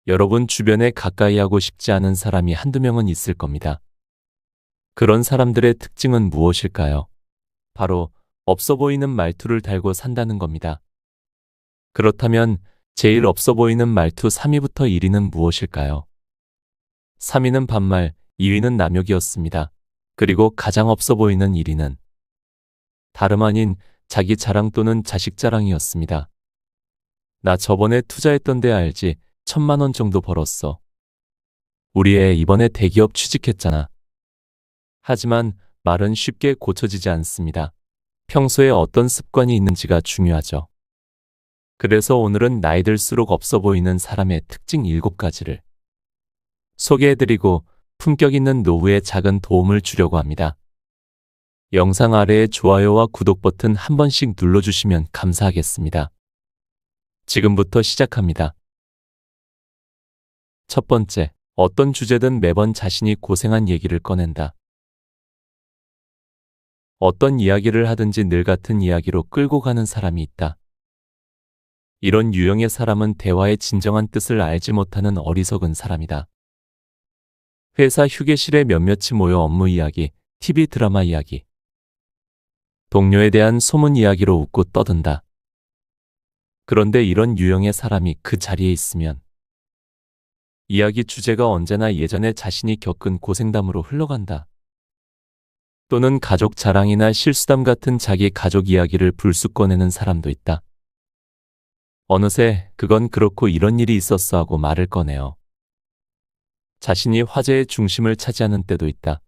여러분 주변에 가까이 하고 싶지 않은 사람이 한두 명은 있을 겁니다. 그런 사람들의 특징은 무엇일까요? 바로 없어 보이는 말투를 달고 산다는 겁니다. 그렇다면 제일 없어 보이는 말투 3위부터 1위는 무엇일까요? 3위는 반말, 2위는 남욕이었습니다. 그리고 가장 없어 보이는 1위는 다름 아닌 자기 자랑 또는 자식 자랑이었습니다. 나 저번에 투자했던 데 알지? 1,000만 원 정도 벌었어. 우리 애 이번에 대기업 취직했잖아. 하지만 말은 쉽게 고쳐지지 않습니다. 평소에 어떤 습관이 있는지가 중요하죠. 그래서 오늘은 나이 들수록 없어 보이는 사람의 특징 7가지를 소개해드리고 품격 있는 노후에 작은 도움을 주려고 합니다. 영상 아래에 좋아요와 구독 버튼 한 번씩 눌러주시면 감사하겠습니다. 지금부터 시작합니다. 첫 번째, 어떤 주제든 매번 자신이 고생한 얘기를 꺼낸다. 어떤 이야기를 하든지 늘 같은 이야기로 끌고 가는 사람이 있다. 이런 유형의 사람은 대화의 진정한 뜻을 알지 못하는 어리석은 사람이다. 회사 휴게실에 몇몇이 모여 업무 이야기, TV 드라마 이야기, 동료에 대한 소문 이야기로 웃고 떠든다. 그런데 이런 유형의 사람이 그 자리에 있으면 이야기 주제가 언제나 예전에 자신이 겪은 고생담으로 흘러간다. 또는 가족 자랑이나 실수담 같은 자기 가족 이야기를 불쑥 꺼내는 사람도 있다. 어느새 그건 그렇고 이런 일이 있었어 하고 말을 꺼내요. 자신이 화제의 중심을 차지하는 때도 있다.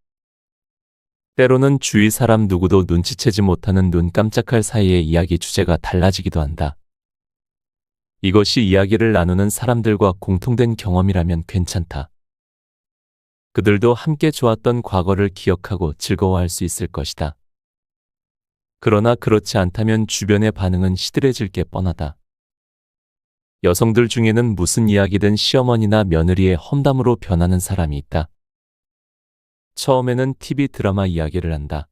때로는 주위 사람 누구도 눈치채지 못하는 눈 깜짝할 사이에 이야기 주제가 달라지기도 한다. 이것이 이야기를 나누는 사람들과 공통된 경험이라면 괜찮다. 그들도 함께 좋았던 과거를 기억하고 즐거워할 수 있을 것이다. 그러나 그렇지 않다면 주변의 반응은 시들해질 게 뻔하다. 여성들 중에는 무슨 이야기든 시어머니나 며느리의 험담으로 변하는 사람이 있다. 처음에는 TV 드라마 이야기를 한다.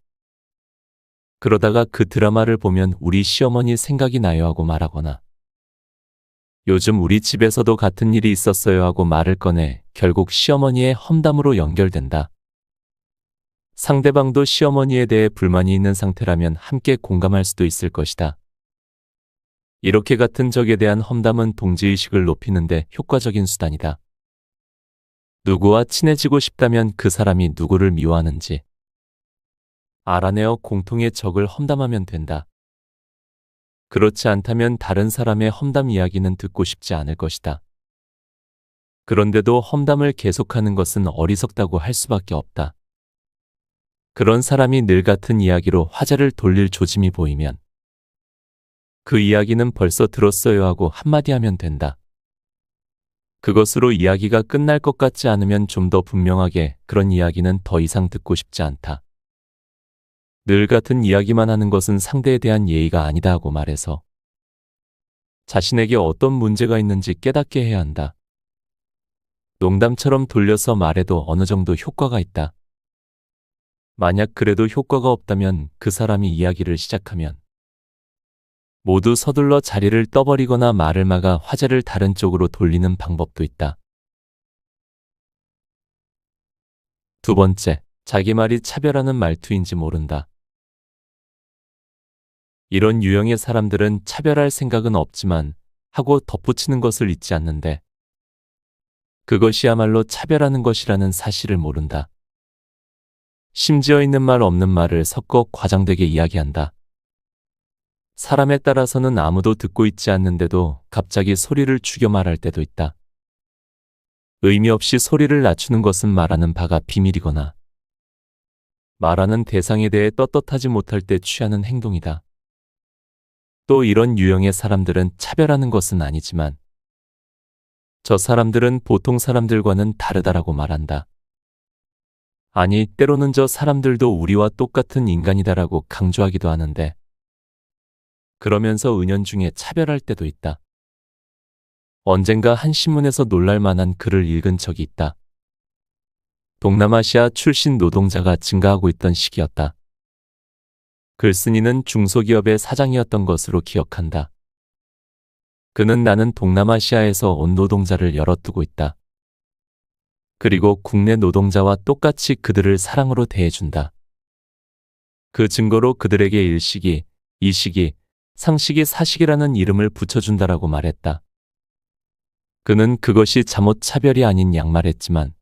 그러다가 그 드라마를 보면 우리 시어머니 생각이 나요 하고 말하거나 요즘 우리 집에서도 같은 일이 있었어요 하고 말을 꺼내 결국 시어머니의 험담으로 연결된다. 상대방도 시어머니에 대해 불만이 있는 상태라면 함께 공감할 수도 있을 것이다. 이렇게 같은 적에 대한 험담은 동지의식을 높이는데 효과적인 수단이다. 누구와 친해지고 싶다면 그 사람이 누구를 미워하는지 알아내어 공통의 적을 험담하면 된다. 그렇지 않다면 다른 사람의 험담 이야기는 듣고 싶지 않을 것이다. 그런데도 험담을 계속하는 것은 어리석다고 할 수밖에 없다. 그런 사람이 늘 같은 이야기로 화제를 돌릴 조짐이 보이면 그 이야기는 벌써 들었어요 하고 한마디 하면 된다. 그것으로 이야기가 끝날 것 같지 않으면 좀 더 분명하게 그런 이야기는 더 이상 듣고 싶지 않다. 늘 같은 이야기만 하는 것은 상대에 대한 예의가 아니다 하고 말해서 자신에게 어떤 문제가 있는지 깨닫게 해야 한다. 농담처럼 돌려서 말해도 어느 정도 효과가 있다. 만약 그래도 효과가 없다면 그 사람이 이야기를 시작하면 모두 서둘러 자리를 떠버리거나 말을 막아 화제를 다른 쪽으로 돌리는 방법도 있다. 두 번째, 자기 말이 차별하는 말투인지 모른다. 이런 유형의 사람들은 차별할 생각은 없지만 하고 덧붙이는 것을 잊지 않는데 그것이야말로 차별하는 것이라는 사실을 모른다. 심지어 있는 말 없는 말을 섞어 과장되게 이야기한다. 사람에 따라서는 아무도 듣고 있지 않는데도 갑자기 소리를 죽여 말할 때도 있다. 의미 없이 소리를 낮추는 것은 말하는 바가 비밀이거나 말하는 대상에 대해 떳떳하지 못할 때 취하는 행동이다. 또 이런 유형의 사람들은 차별하는 것은 아니지만 저 사람들은 보통 사람들과는 다르다라고 말한다. 아니, 때로는 저 사람들도 우리와 똑같은 인간이다라고 강조하기도 하는데 그러면서 은연중에 차별할 때도 있다. 언젠가 한 신문에서 놀랄 만한 글을 읽은 적이 있다. 동남아시아 출신 노동자가 증가하고 있던 시기였다. 글쓴이는 중소기업의 사장이었던 것으로 기억한다. 그는 나는 동남아시아에서 온 노동자를 열어두고 있다. 그리고 국내 노동자와 똑같이 그들을 사랑으로 대해준다. 그 증거로 그들에게 일식이, 이식이, 상식이, 사식이라는 이름을 붙여준다라고 말했다. 그는 그것이 잘못 차별이 아닌 양말했지만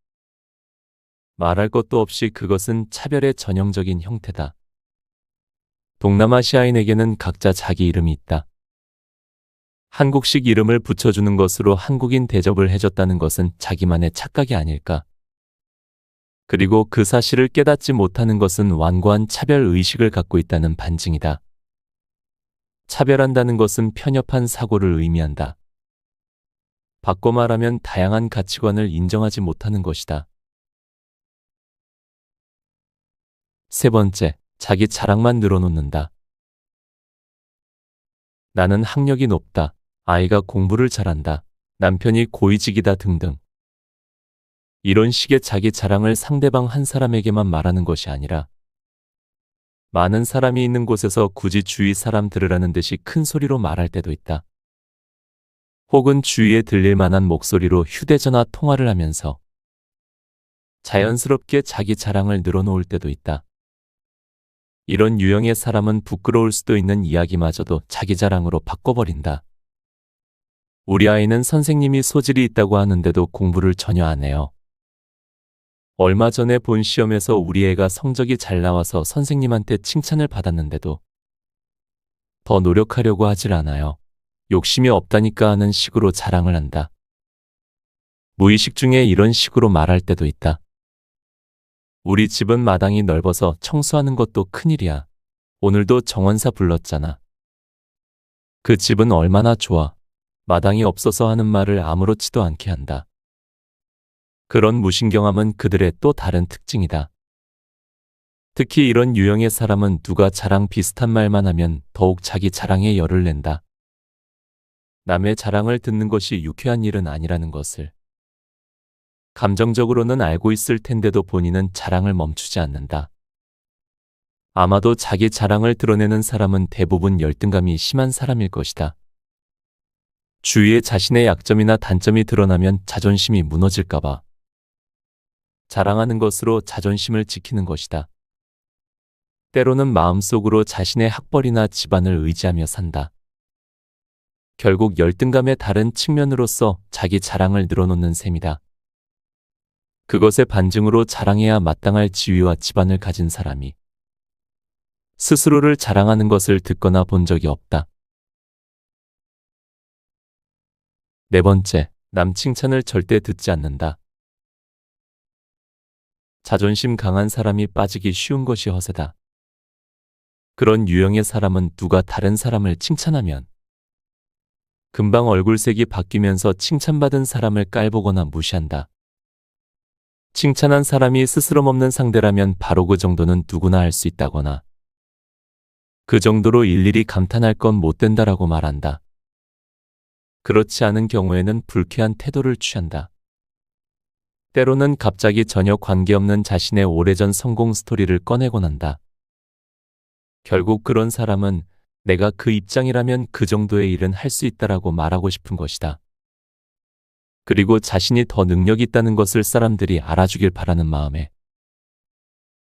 말할 것도 없이 그것은 차별의 전형적인 형태다. 동남아시아인에게는 각자 자기 이름이 있다. 한국식 이름을 붙여주는 것으로 한국인 대접을 해줬다는 것은 자기만의 착각이 아닐까. 그리고 그 사실을 깨닫지 못하는 것은 완고한 차별 의식을 갖고 있다는 반증이다. 차별한다는 것은 편협한 사고를 의미한다. 바꿔 말하면 다양한 가치관을 인정하지 못하는 것이다. 세 번째, 자기 자랑만 늘어놓는다. 나는 학력이 높다. 아이가 공부를 잘한다. 남편이 고위직이다 등등. 이런 식의 자기 자랑을 상대방 한 사람에게만 말하는 것이 아니라 많은 사람이 있는 곳에서 굳이 주위 사람 들으라는 듯이 큰 소리로 말할 때도 있다. 혹은 주위에 들릴 만한 목소리로 휴대전화 통화를 하면서 자연스럽게 자기 자랑을 늘어놓을 때도 있다. 이런 유형의 사람은 부끄러울 수도 있는 이야기마저도 자기 자랑으로 바꿔버린다. 우리 아이는 선생님이 소질이 있다고 하는데도 공부를 전혀 안 해요. 얼마 전에 본 시험에서 우리 애가 성적이 잘 나와서 선생님한테 칭찬을 받았는데도 더 노력하려고 하질 않아요. 욕심이 없다니까 하는 식으로 자랑을 한다. 무의식 중에 이런 식으로 말할 때도 있다. 우리 집은 마당이 넓어서 청소하는 것도 큰일이야. 오늘도 정원사 불렀잖아. 그 집은 얼마나 좋아. 마당이 없어서 하는 말을 아무렇지도 않게 한다. 그런 무신경함은 그들의 또 다른 특징이다. 특히 이런 유형의 사람은 누가 자랑 비슷한 말만 하면 더욱 자기 자랑에 열을 낸다. 남의 자랑을 듣는 것이 유쾌한 일은 아니라는 것을 감정적으로는 알고 있을 텐데도 본인은 자랑을 멈추지 않는다. 아마도 자기 자랑을 드러내는 사람은 대부분 열등감이 심한 사람일 것이다. 주위에 자신의 약점이나 단점이 드러나면 자존심이 무너질까봐 자랑하는 것으로 자존심을 지키는 것이다. 때로는 마음속으로 자신의 학벌이나 집안을 의지하며 산다. 결국 열등감의 다른 측면으로서 자기 자랑을 늘어놓는 셈이다. 그것의 반증으로 자랑해야 마땅할 지위와 집안을 가진 사람이 스스로를 자랑하는 것을 듣거나 본 적이 없다. 네 번째, 남 칭찬을 절대 듣지 않는다. 자존심 강한 사람이 빠지기 쉬운 것이 허세다. 그런 유형의 사람은 누가 다른 사람을 칭찬하면 금방 얼굴색이 바뀌면서 칭찬받은 사람을 깔보거나 무시한다. 칭찬한 사람이 스스럼없는 상대라면 바로 그 정도는 누구나 할 수 있다거나 그 정도로 일일이 감탄할 건 못 된다라고 말한다. 그렇지 않은 경우에는 불쾌한 태도를 취한다. 때로는 갑자기 전혀 관계없는 자신의 오래전 성공 스토리를 꺼내곤 한다. 결국 그런 사람은 내가 그 입장이라면 그 정도의 일은 할 수 있다라고 말하고 싶은 것이다. 그리고 자신이 더 능력이 있다는 것을 사람들이 알아주길 바라는 마음에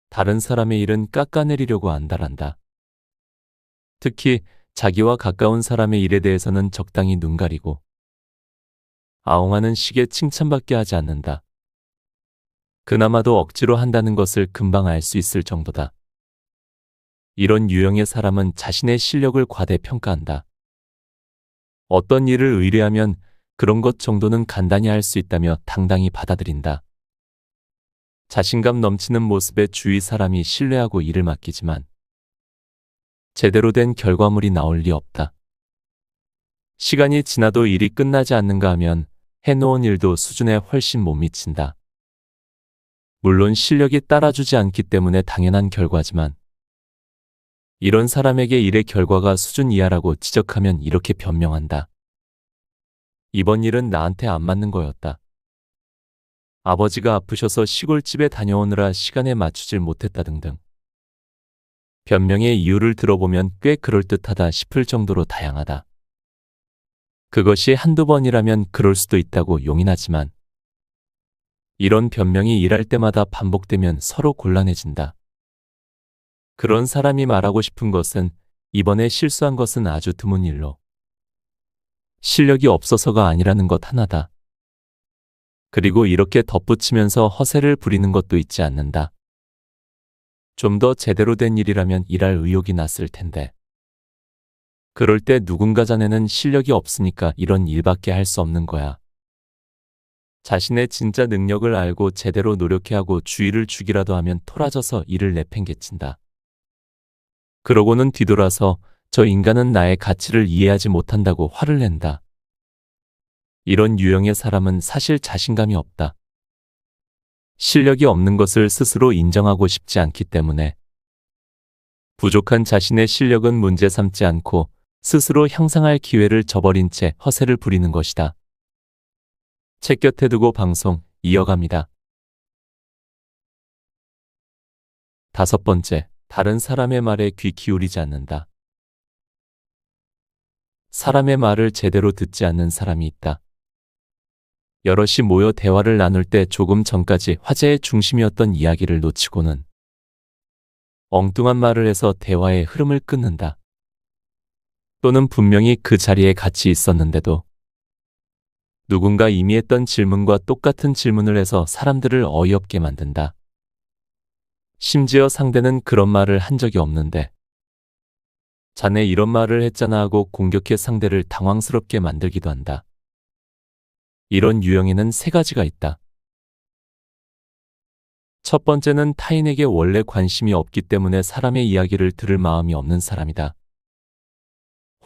다른 사람의 일은 깎아내리려고 안달한다. 특히 자기와 가까운 사람의 일에 대해서는 적당히 눈 가리고 아웅하는 식의 칭찬밖에 하지 않는다. 그나마도 억지로 한다는 것을 금방 알 수 있을 정도다. 이런 유형의 사람은 자신의 실력을 과대평가한다. 어떤 일을 의뢰하면 그런 것 정도는 간단히 할 수 있다며 당당히 받아들인다. 자신감 넘치는 모습에 주위 사람이 신뢰하고 일을 맡기지만 제대로 된 결과물이 나올 리 없다. 시간이 지나도 일이 끝나지 않는가 하면 해놓은 일도 수준에 훨씬 못 미친다. 물론 실력이 따라주지 않기 때문에 당연한 결과지만 이런 사람에게 일의 결과가 수준 이하라고 지적하면 이렇게 변명한다. 이번 일은 나한테 안 맞는 거였다. 아버지가 아프셔서 시골집에 다녀오느라 시간에 맞추질 못했다 등등. 변명의 이유를 들어보면 꽤 그럴듯하다 싶을 정도로 다양하다. 그것이 한두 번이라면 그럴 수도 있다고 용인하지만 이런 변명이 일할 때마다 반복되면 서로 곤란해진다. 그런 사람이 말하고 싶은 것은 이번에 실수한 것은 아주 드문 일로 실력이 없어서가 아니라는 것 하나다. 그리고 이렇게 덧붙이면서 허세를 부리는 것도 잊지 않는다. 좀 더 제대로 된 일이라면 일할 의욕이 났을 텐데. 그럴 때 누군가 자네는 실력이 없으니까 이런 일밖에 할 수 없는 거야. 자신의 진짜 능력을 알고 제대로 노력해 하고 주의를 주기라도 하면 토라져서 일을 내팽개친다. 그러고는 뒤돌아서 저 인간은 나의 가치를 이해하지 못한다고 화를 낸다. 이런 유형의 사람은 사실 자신감이 없다. 실력이 없는 것을 스스로 인정하고 싶지 않기 때문에 부족한 자신의 실력은 문제 삼지 않고 스스로 향상할 기회를 저버린 채 허세를 부리는 것이다. 책 곁에 두고 방송 이어갑니다. 5번째, 다른 사람의 말에 귀 기울이지 않는다. 사람의 말을 제대로 듣지 않는 사람이 있다. 여럿이 모여 대화를 나눌 때 조금 전까지 화제의 중심이었던 이야기를 놓치고는 엉뚱한 말을 해서 대화의 흐름을 끊는다. 또는 분명히 그 자리에 같이 있었는데도 누군가 이미 했던 질문과 똑같은 질문을 해서 사람들을 어이없게 만든다. 심지어 상대는 그런 말을 한 적이 없는데 자네 이런 말을 했잖아 하고 공격해 상대를 당황스럽게 만들기도 한다. 이런 유형에는 3가지가 있다. 첫 번째는 타인에게 원래 관심이 없기 때문에 사람의 이야기를 들을 마음이 없는 사람이다.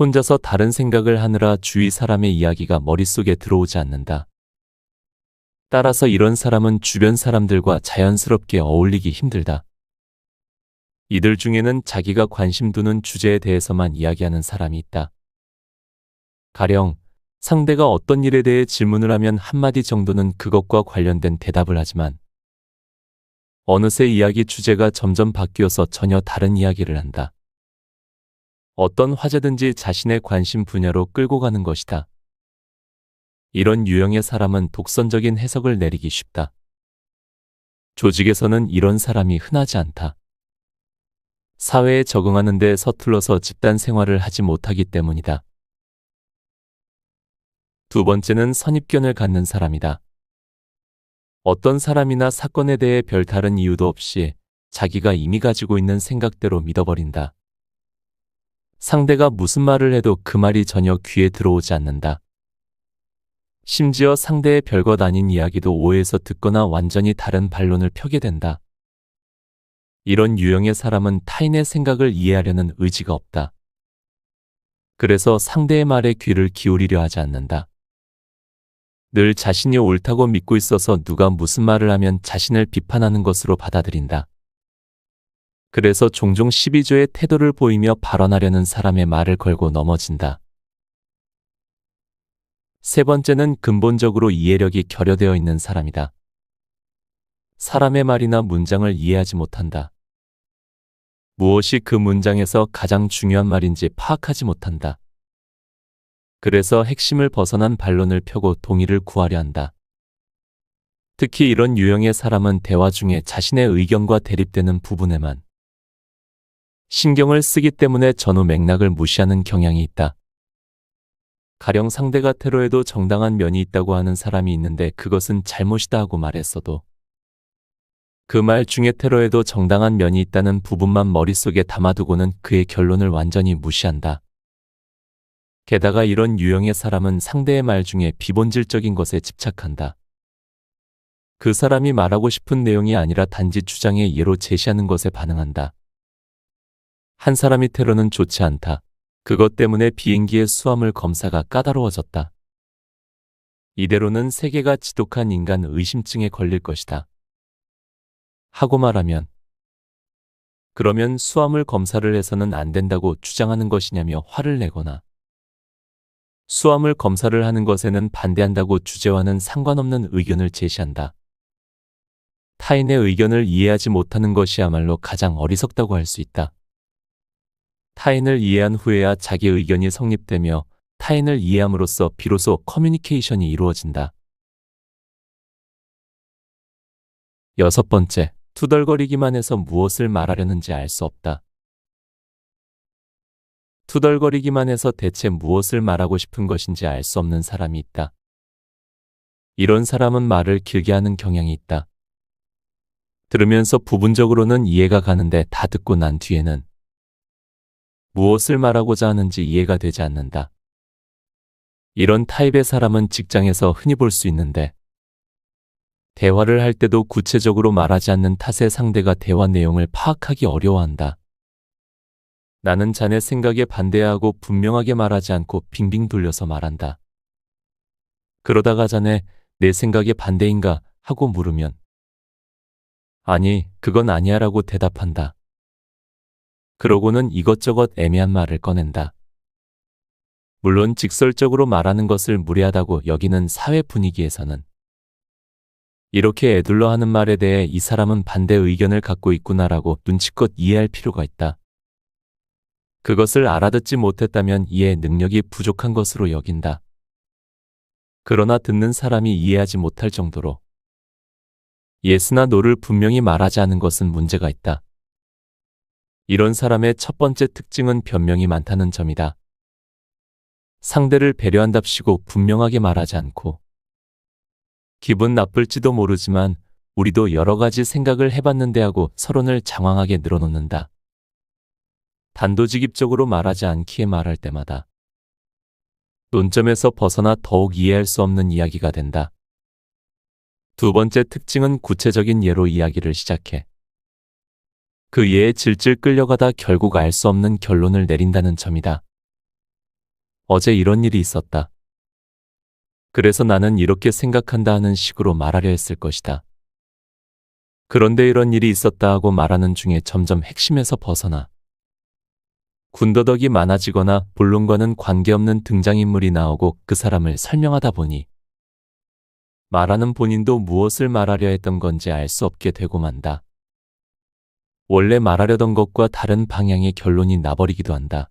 혼자서 다른 생각을 하느라 주위 사람의 이야기가 머릿속에 들어오지 않는다. 따라서 이런 사람은 주변 사람들과 자연스럽게 어울리기 힘들다. 이들 중에는 자기가 관심 두는 주제에 대해서만 이야기하는 사람이 있다. 가령 상대가 어떤 일에 대해 질문을 하면 한마디 정도는 그것과 관련된 대답을 하지만 어느새 이야기 주제가 점점 바뀌어서 전혀 다른 이야기를 한다. 어떤 화제든지 자신의 관심 분야로 끌고 가는 것이다. 이런 유형의 사람은 독선적인 해석을 내리기 쉽다. 조직에서는 이런 사람이 흔하지 않다. 사회에 적응하는 데 서툴러서 집단 생활을 하지 못하기 때문이다. 2번째는 선입견을 갖는 사람이다. 어떤 사람이나 사건에 대해 별다른 이유도 없이 자기가 이미 가지고 있는 생각대로 믿어버린다. 상대가 무슨 말을 해도 그 말이 전혀 귀에 들어오지 않는다. 심지어 상대의 별것 아닌 이야기도 오해해서 듣거나 완전히 다른 반론을 펴게 된다. 이런 유형의 사람은 타인의 생각을 이해하려는 의지가 없다. 그래서 상대의 말에 귀를 기울이려 하지 않는다. 늘 자신이 옳다고 믿고 있어서 누가 무슨 말을 하면 자신을 비판하는 것으로 받아들인다. 그래서 종종 시비조의 태도를 보이며 발언하려는 사람의 말을 걸고 넘어진다. 3번째는 근본적으로 이해력이 결여되어 있는 사람이다. 사람의 말이나 문장을 이해하지 못한다. 무엇이 그 문장에서 가장 중요한 말인지 파악하지 못한다. 그래서 핵심을 벗어난 반론을 펴고 동의를 구하려 한다. 특히 이런 유형의 사람은 대화 중에 자신의 의견과 대립되는 부분에만 신경을 쓰기 때문에 전후 맥락을 무시하는 경향이 있다. 가령 상대가 테러에도 정당한 면이 있다고 하는 사람이 있는데 그것은 잘못이다 하고 말했어도 그 말 중에 테러에도 정당한 면이 있다는 부분만 머릿속에 담아두고는 그의 결론을 완전히 무시한다. 게다가 이런 유형의 사람은 상대의 말 중에 비본질적인 것에 집착한다. 그 사람이 말하고 싶은 내용이 아니라 단지 주장의 예로 제시하는 것에 반응한다. 한 사람이 테러는 좋지 않다. 그것 때문에 비행기의 수화물 검사가 까다로워졌다. 이대로는 세계가 지독한 인간 의심증에 걸릴 것이다. 하고 말하면 그러면 수화물 검사를 해서는 안 된다고 주장하는 것이냐며 화를 내거나 수화물 검사를 하는 것에는 반대한다고 주제와는 상관없는 의견을 제시한다. 타인의 의견을 이해하지 못하는 것이야말로 가장 어리석다고 할 수 있다. 타인을 이해한 후에야 자기 의견이 성립되며 타인을 이해함으로써 비로소 커뮤니케이션이 이루어진다. 6번째, 투덜거리기만 해서 무엇을 말하려는지 알 수 없다. 투덜거리기만 해서 대체 무엇을 말하고 싶은 것인지 알 수 없는 사람이 있다. 이런 사람은 말을 길게 하는 경향이 있다. 들으면서 부분적으로는 이해가 가는데 다 듣고 난 뒤에는 무엇을 말하고자 하는지 이해가 되지 않는다. 이런 타입의 사람은 직장에서 흔히 볼 수 있는데 대화를 할 때도 구체적으로 말하지 않는 탓에 상대가 대화 내용을 파악하기 어려워한다. 나는 자네 생각에 반대하고 분명하게 말하지 않고 빙빙 돌려서 말한다. 그러다가 자네 내 생각에 반대인가 하고 물으면 아니, 그건 아니야 라고 대답한다. 그러고는 이것저것 애매한 말을 꺼낸다. 물론 직설적으로 말하는 것을 무례하다고 여기는 사회 분위기에서는 이렇게 애둘러 하는 말에 대해 이 사람은 반대 의견을 갖고 있구나라고 눈치껏 이해할 필요가 있다. 그것을 알아듣지 못했다면 이해 능력이 부족한 것으로 여긴다. 그러나 듣는 사람이 이해하지 못할 정도로 예스나 노를 분명히 말하지 않은 것은 문제가 있다. 이런 사람의 첫 번째 특징은 변명이 많다는 점이다. 상대를 배려한답시고 분명하게 말하지 않고 기분 나쁠지도 모르지만 우리도 여러 가지 생각을 해봤는데 하고 서론을 장황하게 늘어놓는다. 단도직입적으로 말하지 않기에 말할 때마다 논점에서 벗어나 더욱 이해할 수 없는 이야기가 된다. 두 번째 특징은 구체적인 예로 이야기를 시작해 그 예에 질질 끌려가다 결국 알 수 없는 결론을 내린다는 점이다. 어제 이런 일이 있었다. 그래서 나는 이렇게 생각한다 하는 식으로 말하려 했을 것이다. 그런데 이런 일이 있었다 하고 말하는 중에 점점 핵심에서 벗어나 군더더기 많아지거나 본론과는 관계없는 등장인물이 나오고 그 사람을 설명하다 보니 말하는 본인도 무엇을 말하려 했던 건지 알 수 없게 되고 만다. 원래 말하려던 것과 다른 방향의 결론이 나버리기도 한다.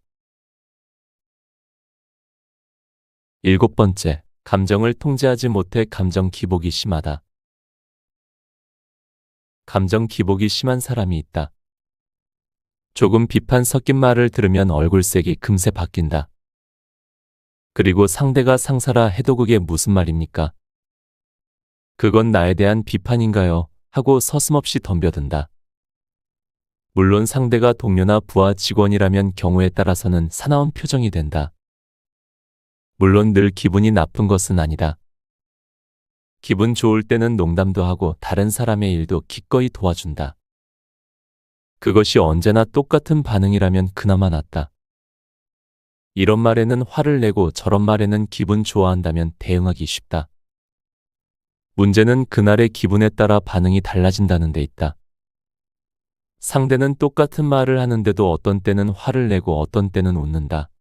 7번째, 감정을 통제하지 못해 감정 기복이 심하다. 감정 기복이 심한 사람이 있다. 조금 비판 섞인 말을 들으면 얼굴색이 금세 바뀐다. 그리고 상대가 상사라 해도 그게 무슨 말입니까? 그건 나에 대한 비판인가요? 하고 서슴없이 덤벼든다. 물론 상대가 동료나 부하 직원이라면 경우에 따라서는 사나운 표정이 된다. 물론 늘 기분이 나쁜 것은 아니다. 기분 좋을 때는 농담도 하고 다른 사람의 일도 기꺼이 도와준다. 그것이 언제나 똑같은 반응이라면 그나마 낫다. 이런 말에는 화를 내고 저런 말에는 기분 좋아한다면 대응하기 쉽다. 문제는 그날의 기분에 따라 반응이 달라진다는 데 있다. 상대는 똑같은 말을 하는데도 어떤 때는 화를 내고 어떤 때는 웃는다.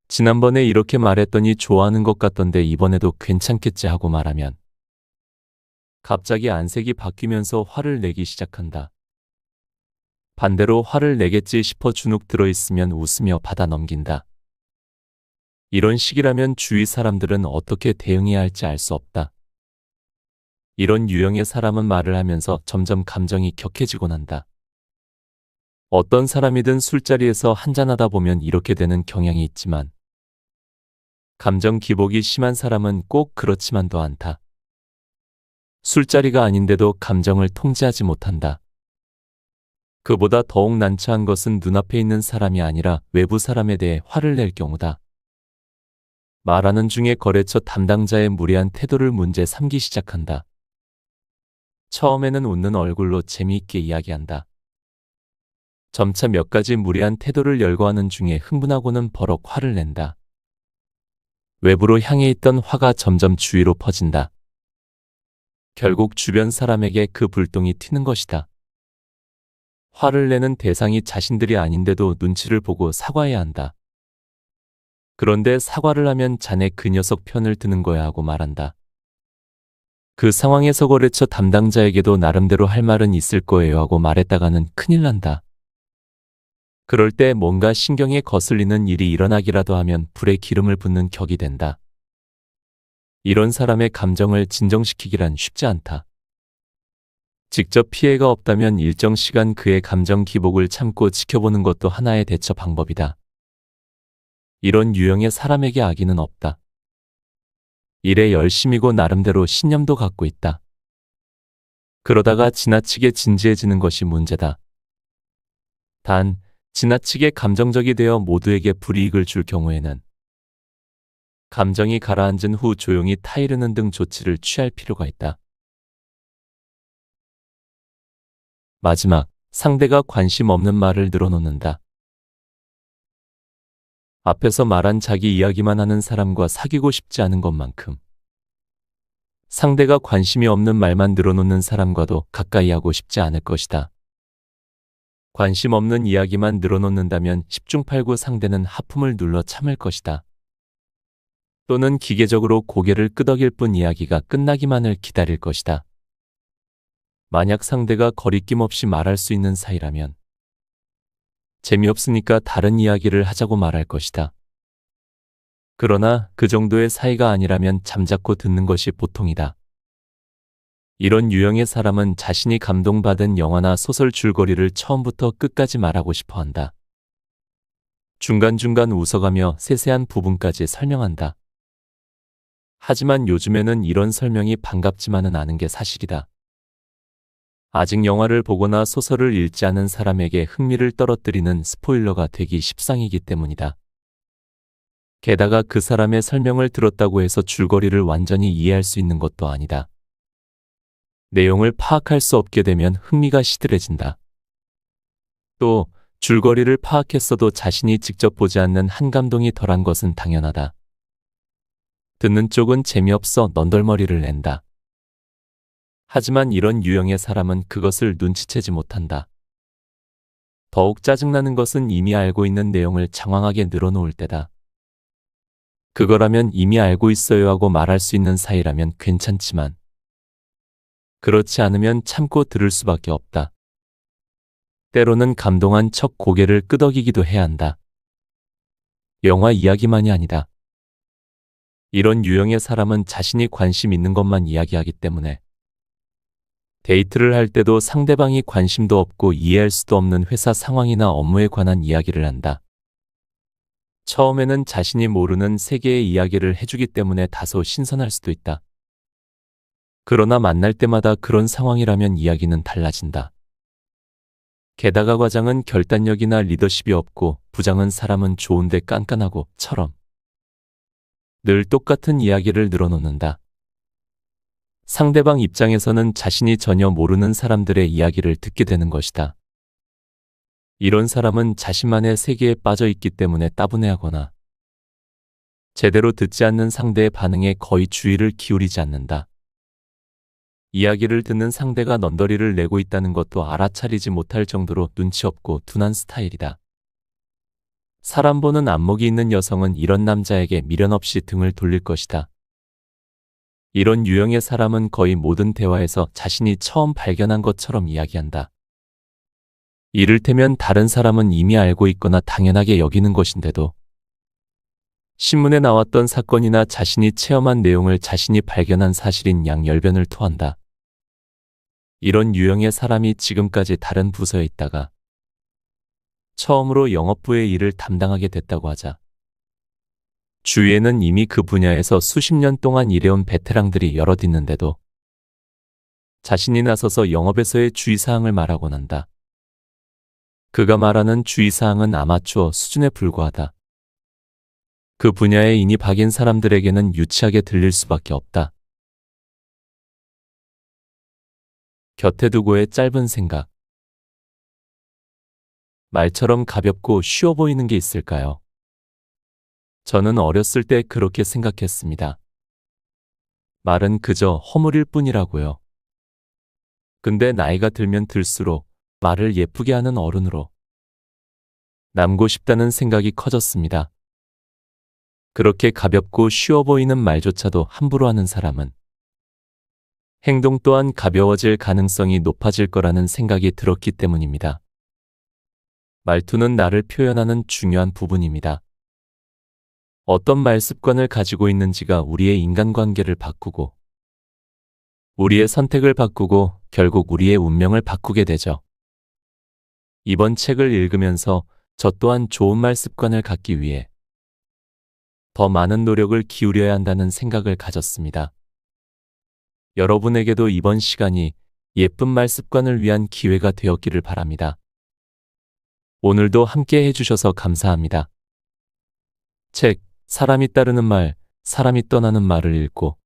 지난번에 이렇게 말했더니 좋아하는 것 같던데 이번에도 괜찮겠지 하고 말하면 갑자기 안색이 바뀌면서 화를 내기 시작한다. 반대로 화를 내겠지 싶어 주눅 들어있으면 웃으며 받아 넘긴다. 이런 식이라면 주위 사람들은 어떻게 대응해야 할지 알 수 없다. 이런 유형의 사람은 말을 하면서 점점 감정이 격해지곤 한다. 어떤 사람이든 술자리에서 한잔하다 보면 이렇게 되는 경향이 있지만 감정 기복이 심한 사람은 꼭 그렇지만도 않다. 술자리가 아닌데도 감정을 통제하지 못한다. 그보다 더욱 난처한 것은 눈앞에 있는 사람이 아니라 외부 사람에 대해 화를 낼 경우다. 말하는 중에 거래처 담당자의 무례한 태도를 문제 삼기 시작한다. 처음에는 웃는 얼굴로 재미있게 이야기한다. 점차 몇 가지 무례한 태도를 열거하는 중에 흥분하고는 버럭 화를 낸다. 외부로 향해 있던 화가 점점 주위로 퍼진다. 결국 주변 사람에게 그 불똥이 튀는 것이다. 화를 내는 대상이 자신들이 아닌데도 눈치를 보고 사과해야 한다. 그런데 사과를 하면 자네 그 녀석 편을 드는 거야 하고 말한다. 그 상황에서 거래처 담당자에게도 나름대로 할 말은 있을 거예요 하고 말했다가는 큰일 난다. 그럴 때 뭔가 신경에 거슬리는 일이 일어나기라도 하면 불에 기름을 붓는 격이 된다. 이런 사람의 감정을 진정시키기란 쉽지 않다. 직접 피해가 없다면 일정 시간 그의 감정 기복을 참고 지켜보는 것도 하나의 대처 방법이다. 이런 유형의 사람에게 악의는 없다. 일에 열심이고 나름대로 신념도 갖고 있다. 그러다가 지나치게 진지해지는 것이 문제다. 단, 지나치게 감정적이 되어 모두에게 불이익을 줄 경우에는 감정이 가라앉은 후 조용히 타이르는 등 조치를 취할 필요가 있다. 마지막, 상대가 관심 없는 말을 늘어놓는다. 앞에서 말한 자기 이야기만 하는 사람과 사귀고 싶지 않은 것만큼 상대가 관심이 없는 말만 늘어놓는 사람과도 가까이 하고 싶지 않을 것이다. 관심 없는 이야기만 늘어놓는다면 10중 8구 상대는 하품을 눌러 참을 것이다. 또는 기계적으로 고개를 끄덕일 뿐 이야기가 끝나기만을 기다릴 것이다. 만약 상대가 거리낌 없이 말할 수 있는 사이라면 재미없으니까 다른 이야기를 하자고 말할 것이다. 그러나 그 정도의 사이가 아니라면 잠자코 듣는 것이 보통이다. 이런 유형의 사람은 자신이 감동받은 영화나 소설 줄거리를 처음부터 끝까지 말하고 싶어 한다. 중간중간 웃어가며 세세한 부분까지 설명한다. 하지만 요즘에는 이런 설명이 반갑지만은 않은 게 사실이다. 아직 영화를 보거나 소설을 읽지 않은 사람에게 흥미를 떨어뜨리는 스포일러가 되기 십상이기 때문이다. 게다가 그 사람의 설명을 들었다고 해서 줄거리를 완전히 이해할 수 있는 것도 아니다. 내용을 파악할 수 없게 되면 흥미가 시들해진다. 또 줄거리를 파악했어도 자신이 직접 보지 않는 한감동이 덜한 것은 당연하다. 듣는 쪽은 재미없어 넌덜머리를 낸다. 하지만 이런 유형의 사람은 그것을 눈치채지 못한다. 더욱 짜증나는 것은 이미 알고 있는 내용을 장황하게 늘어놓을 때다. 그거라면 이미 알고 있어요 하고 말할 수 있는 사이라면 괜찮지만 그렇지 않으면 참고 들을 수밖에 없다. 때로는 감동한 척 고개를 끄덕이기도 해야 한다. 영화 이야기만이 아니다. 이런 유형의 사람은 자신이 관심 있는 것만 이야기하기 때문에 데이트를 할 때도 상대방이 관심도 없고 이해할 수도 없는 회사 상황이나 업무에 관한 이야기를 한다. 처음에는 자신이 모르는 세계의 이야기를 해주기 때문에 다소 신선할 수도 있다. 그러나 만날 때마다 그런 상황이라면 이야기는 달라진다. 게다가 과장은 결단력이나 리더십이 없고 부장은 사람은 좋은데 깐깐하고 처럼 늘 똑같은 이야기를 늘어놓는다. 상대방 입장에서는 자신이 전혀 모르는 사람들의 이야기를 듣게 되는 것이다. 이런 사람은 자신만의 세계에 빠져 있기 때문에 따분해하거나 제대로 듣지 않는 상대의 반응에 거의 주의를 기울이지 않는다. 이야기를 듣는 상대가 넌더리를 내고 있다는 것도 알아차리지 못할 정도로 눈치 없고 둔한 스타일이다. 사람 보는 안목이 있는 여성은 이런 남자에게 미련 없이 등을 돌릴 것이다. 이런 유형의 사람은 거의 모든 대화에서 자신이 처음 발견한 것처럼 이야기한다. 이를테면 다른 사람은 이미 알고 있거나 당연하게 여기는 것인데도 신문에 나왔던 사건이나 자신이 체험한 내용을 자신이 발견한 사실인 양열변을 토한다. 이런 유형의 사람이 지금까지 다른 부서에 있다가 처음으로 영업부의 일을 담당하게 됐다고 하자. 주위에는 이미 그 분야에서 수십 년 동안 일해온 베테랑들이 여럿 있는데도 자신이 나서서 영업에서의 주의사항을 말하곤 한다. 그가 말하는 주의사항은 아마추어 수준에 불과하다. 그 분야에 인이 박인 사람들에게는 유치하게 들릴 수밖에 없다. 곁에 두고의 짧은 생각. 말처럼 가볍고 쉬워 보이는 게 있을까요? 저는 어렸을 때 그렇게 생각했습니다. 말은 그저 허물일 뿐이라고요. 근데 나이가 들면 들수록 말을 예쁘게 하는 어른으로 남고 싶다는 생각이 커졌습니다. 그렇게 가볍고 쉬워 보이는 말조차도 함부로 하는 사람은 행동 또한 가벼워질 가능성이 높아질 거라는 생각이 들었기 때문입니다. 말투는 나를 표현하는 중요한 부분입니다. 어떤 말 습관을 가지고 있는지가 우리의 인간관계를 바꾸고 우리의 선택을 바꾸고 결국 우리의 운명을 바꾸게 되죠. 이번 책을 읽으면서 저 또한 좋은 말 습관을 갖기 위해 더 많은 노력을 기울여야 한다는 생각을 가졌습니다. 여러분에게도 이번 시간이 예쁜 말 습관을 위한 기회가 되었기를 바랍니다. 오늘도 함께 해주셔서 감사합니다. 책, 사람이 따르는 말, 사람이 떠나는 말을 읽고